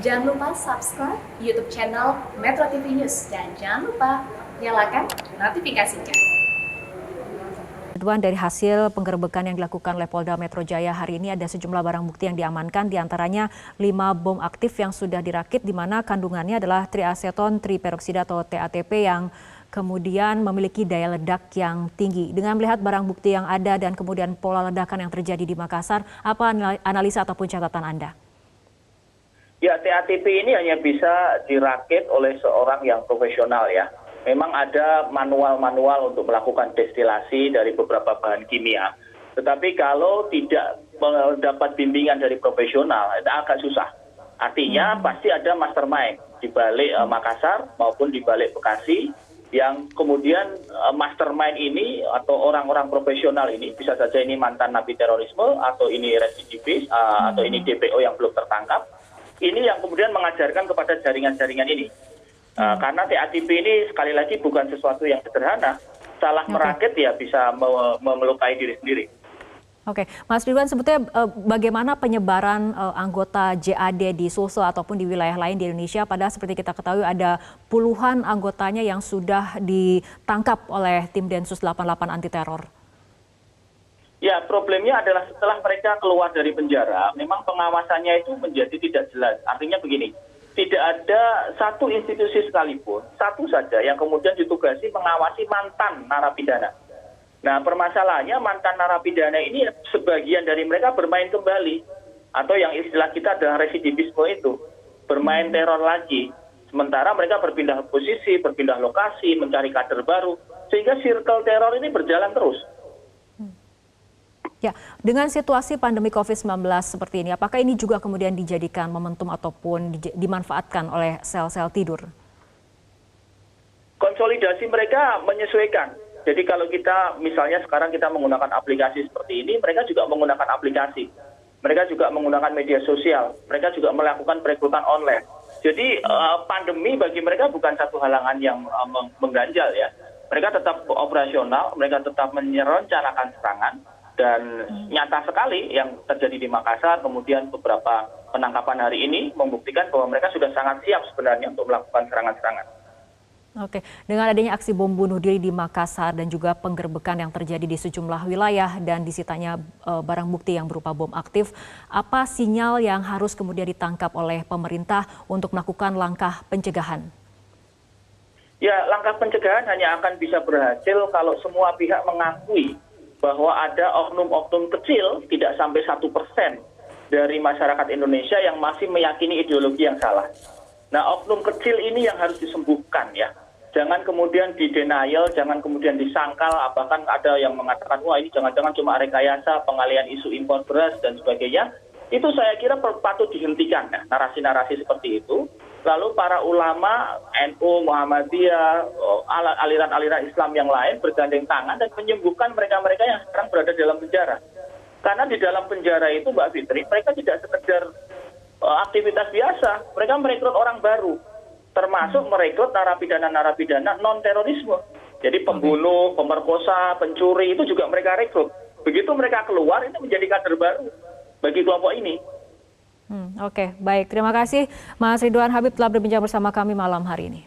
Jangan lupa subscribe YouTube channel Metro TV News dan jangan lupa nyalakan notifikasinya. Dari hasil penggerbekan yang dilakukan oleh Polda Metro Jaya hari ini ada sejumlah barang bukti yang diamankan, diantaranya 5 bom aktif yang sudah dirakit di mana kandungannya adalah triaseton triperoksida atau TATP yang kemudian memiliki daya ledak yang tinggi. Dengan melihat barang bukti yang ada dan kemudian pola ledakan yang terjadi di Makassar, apa analisa ataupun catatan Anda? Ya, TATP ini hanya bisa dirakit oleh seorang yang profesional ya. Memang ada manual-manual untuk melakukan destilasi dari beberapa bahan kimia. Tetapi kalau tidak mendapat bimbingan dari profesional, itu agak susah. Artinya pasti ada mastermind di balik Makassar maupun di balik Bekasi, yang kemudian mastermind ini atau orang-orang profesional ini, bisa saja ini mantan napi terorisme, atau ini residivis, atau ini DPO yang belum tertangkap, ini yang kemudian mengajarkan kepada jaringan-jaringan ini. Karena TATP ini sekali lagi bukan sesuatu yang sederhana, salah merakit ya bisa melukai diri sendiri. Oke, Mas Ridwan, sebetulnya bagaimana penyebaran anggota JAD di Sulsel ataupun di wilayah lain di Indonesia? Padahal seperti kita ketahui ada puluhan anggotanya yang sudah ditangkap oleh tim Densus 88 anti teror. Ya, problemnya adalah setelah mereka keluar dari penjara, memang pengawasannya itu menjadi tidak jelas. Artinya begini, tidak ada satu institusi sekalipun, satu saja yang kemudian ditugasi mengawasi mantan narapidana. Nah, permasalahannya mantan narapidana ini sebagian dari mereka bermain kembali, atau yang istilah kita adalah residivisme itu, bermain teror lagi. Sementara mereka berpindah posisi, berpindah lokasi, mencari kader baru, sehingga circle teror ini berjalan terus. Ya, dengan situasi pandemi COVID-19 seperti ini, apakah ini juga kemudian dijadikan momentum ataupun dimanfaatkan oleh sel-sel tidur? Konsolidasi mereka menyesuaikan. Jadi kalau kita misalnya sekarang kita menggunakan aplikasi seperti ini, mereka juga menggunakan aplikasi. Mereka juga menggunakan media sosial. Mereka juga melakukan perekrutan online. Jadi pandemi bagi mereka bukan satu halangan yang mengganjal ya. Mereka tetap operasional, mereka tetap merencanakan serangan. Dan nyata sekali yang terjadi di Makassar, kemudian beberapa penangkapan hari ini membuktikan bahwa mereka sudah sangat siap sebenarnya untuk melakukan serangan-serangan. Oke, dengan adanya aksi bom bunuh diri di Makassar dan juga penggerbekan yang terjadi di sejumlah wilayah dan disitanya barang bukti yang berupa bom aktif, apa sinyal yang harus kemudian ditangkap oleh pemerintah untuk melakukan langkah pencegahan? Ya, langkah pencegahan hanya akan bisa berhasil kalau semua pihak mengakui bahwa ada oknum-oknum kecil, tidak sampai 1% dari masyarakat Indonesia yang masih meyakini ideologi yang salah. Nah, oknum kecil ini yang harus disembuhkan ya. Jangan kemudian di-denial, jangan kemudian disangkal, bahkan ada yang mengatakan, wah ini jangan-jangan cuma rekayasa, pengalian isu impor beras dan sebagainya. Itu saya kira patut dihentikan ya, narasi-narasi seperti itu. Lalu para ulama, NU, Muhammadiyah, aliran-aliran Islam yang lain bergandeng tangan dan menyembuhkan mereka-mereka yang sekarang berada dalam penjara. Karena di dalam penjara itu, Mbak Fitri, mereka tidak sekedar aktivitas biasa. Mereka merekrut orang baru, termasuk merekrut narapidana-narapidana non-terorisme. Jadi pembunuh, pemerkosa, pencuri itu juga mereka rekrut. Begitu mereka keluar, itu menjadi kader baru bagi kelompok ini. Oke, baik. Terima kasih Mas Ridwan Habib telah berbincang bersama kami malam hari ini.